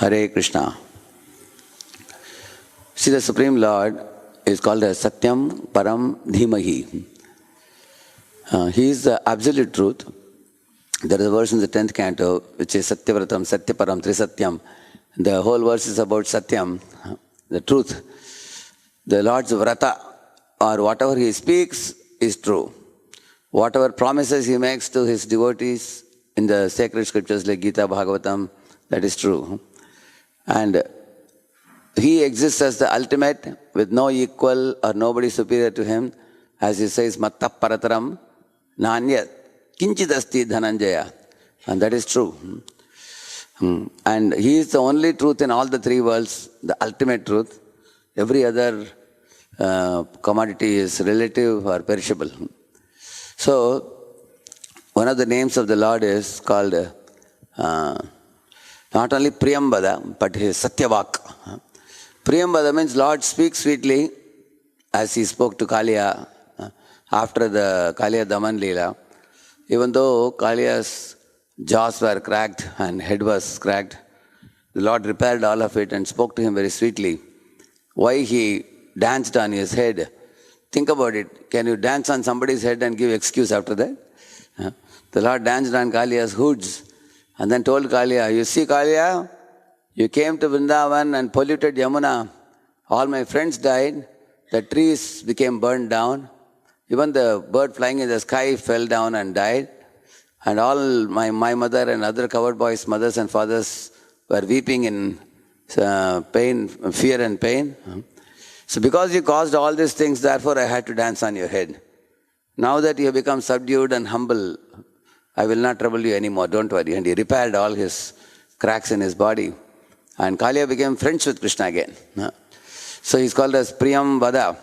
Hare Krishna. See, the Supreme Lord is called as Satyam Param Dhimahi. He is the absolute truth. There is a verse in the 10th canto which is Satyavratam, Satyaparam, Trisatyam. The whole verse is about Satyam, the truth. The Lord's Vrata, or whatever He speaks, is true. Whatever promises He makes to His devotees in the sacred scriptures like Gita, Bhagavatam, that is true. And He exists as the ultimate with no equal or nobody superior to Him. As He says, Matta Parataram Nanya Kinchidasti Dhananjaya. And that is true. And He is the only truth in all the three worlds, the ultimate truth. Every other commodity is relative or perishable. So, one of the names of the Lord is called not only Priyambada, but His Satyavak. Priyambada means Lord speaks sweetly, as He spoke to Kaliya after the Kaliya Daman Leela. Even though Kaliya's jaws were cracked and head was cracked, the Lord repaired all of it and spoke to him very sweetly. Why He danced on his head? Think about it. Can you dance on somebody's head and give excuse after that? The Lord danced on Kaliya's hoods and then told Kaliya, you see Kaliya, you came to Vrindavan and polluted Yamuna. All my friends died. The trees became burned down. Even the bird flying in the sky fell down and died. And all my mother and other covered boys' mothers and fathers were weeping in pain, fear and pain. So because you caused all these things, therefore I had to dance on your head. Now that you have become subdued and humble, I will not trouble you anymore, don't worry. And he repaired all his cracks in his body. And Kaliya became friends with Krishna again. So he's called as Priyam Vada.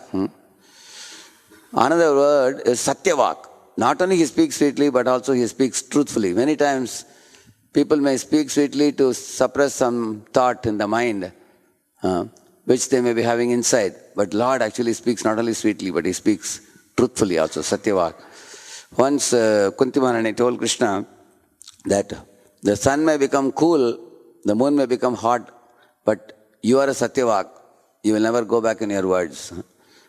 Another word is Satyavak. Not only he speaks sweetly, but also he speaks truthfully. Many times people may speak sweetly to suppress some thought in the mind, which they may be having inside. But Lord actually speaks not only sweetly, but He speaks truthfully also, Satyavak. Once Kunti Maharani told Krishna that the sun may become cool, the moon may become hot, but you are a Satyavak. You will never go back in your words.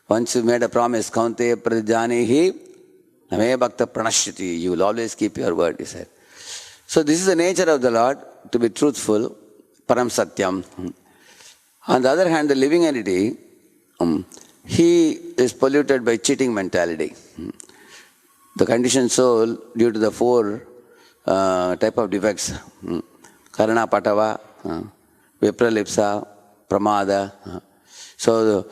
Once you made a promise, Kaunteya Pradjanihi Name Bhakta Pranashyati, you will always keep your word, he said. So this is the nature of the Lord, to be truthful, Param Satyam. On the other hand, the living entity, he is polluted by cheating mentality. The conditioned soul, due to the four type of defects, Karana Patava, Vipralipsa, Pramada. So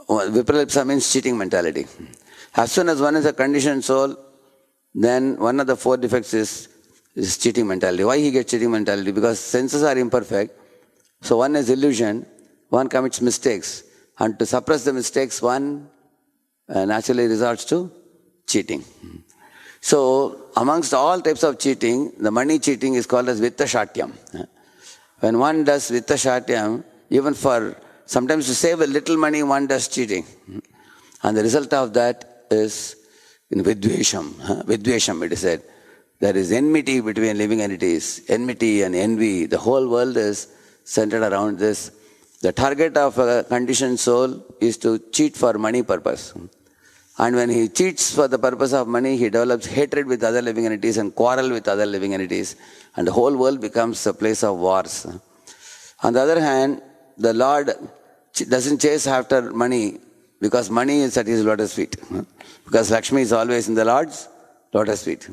Vipralipsa means cheating mentality. As soon as one is a conditioned soul, then one of the four defects is cheating mentality. Why he gets cheating mentality? Because senses are imperfect. So one is illusion, one commits mistakes. And to suppress the mistakes, one naturally resorts to cheating. So amongst all types of cheating, the money cheating is called as Vitta Shatyam. When one does Vitta Shatyam, even for sometimes to save a little money, one does cheating. And the result of that is in Vidvesham. Vidvesham, it is said. There is enmity between living entities, enmity and envy. The whole world is centered around this. The target of a conditioned soul is to cheat for money purpose. And when he cheats for the purpose of money, he develops hatred with other living entities and quarrel with other living entities. And the whole world becomes a place of wars. On the other hand, the Lord doesn't chase after money because money is at His lotus feet. Because Lakshmi is always in the Lord's lotus feet.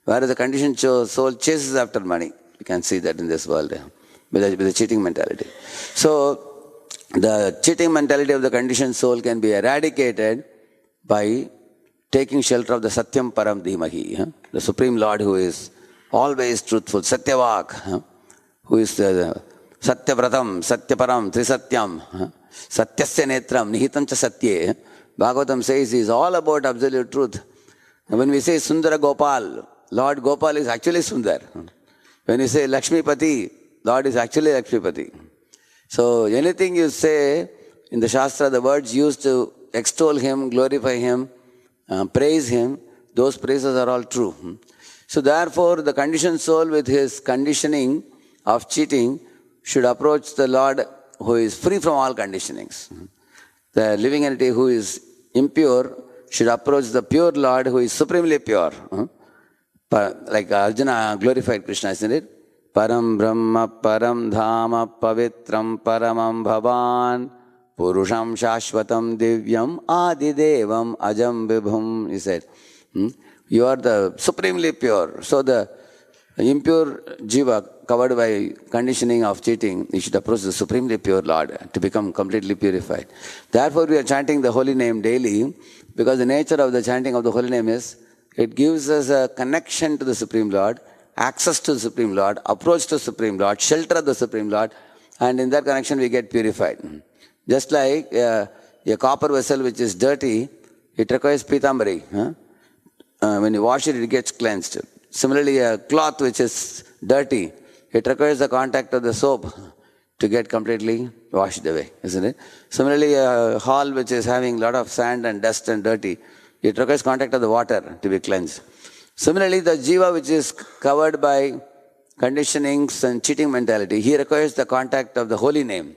Whereas the conditioned soul chases after money. You can see that in this world with the cheating mentality. So the cheating mentality of the conditioned soul can be eradicated by taking shelter of the Satyam Param Dhimahi, the Supreme Lord who is always truthful, Satyavak, who is the Satyavratam, Satyaparam, Trisatyam, Satyasya Netram, Nihitam Cha Satye. Bhagavatam says He is all about absolute truth. And when we say Sundara Gopal, Lord Gopal is actually Sundar. When we say Lakshmi Pati, Lord is actually Lakshmi Pati. So anything you say in the Shastra, the words used to extol Him, glorify Him, praise Him, those praises are all true. So therefore, the conditioned soul with his conditioning of cheating should approach the Lord who is free from all conditionings. The living entity who is impure should approach the pure Lord who is supremely pure. Like Arjuna glorified Krishna, isn't it? Param Brahma, Param Dhama, Pavitram, Paramam Bhavan, Purusham Shashvatam Divyam, Adidevam Ajam Vibhum, he said. You are the supremely pure. So the impure jiva covered by conditioning of cheating, you should approach the supremely pure Lord to become completely purified. Therefore we are chanting the holy name daily, because the nature of the chanting of the holy name is, it gives us a connection to the Supreme Lord, access to the Supreme Lord, approach to the Supreme Lord, shelter of the Supreme Lord, and in that connection we get purified. Just like a copper vessel which is dirty, it requires pitambari. When you wash it, it gets cleansed. Similarly, a cloth which is dirty, it requires the contact of the soap to get completely washed away, isn't it? Similarly, a hall which is having a lot of sand and dust and dirty, it requires contact of the water to be cleansed. Similarly, the jiva which is covered by conditionings and cheating mentality, he requires the contact of the holy name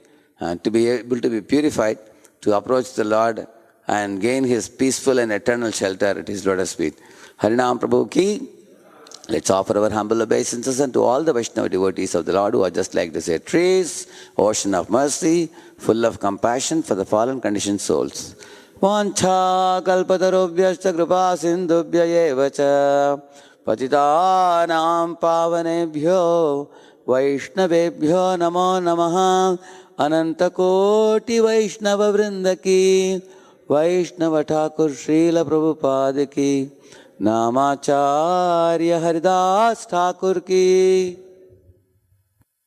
to be able to be purified, to approach the Lord and gain his peaceful and eternal shelter at his lotus feet. Harinam Prabhu ki. Let's offer our humble obeisances unto all the Vaishnava devotees of the Lord who are just like the said trees, ocean of mercy, full of compassion for the fallen conditioned souls. Vancha kalpatarubhyascha kripa sindhubhya evacha patitanam pavanebhyo vaishnavebhyo namo namaha anantakoti vaishnava vrindaki Vaishnava Thakur Srila Prabhupada ki Namacharya Haridas Thakur ki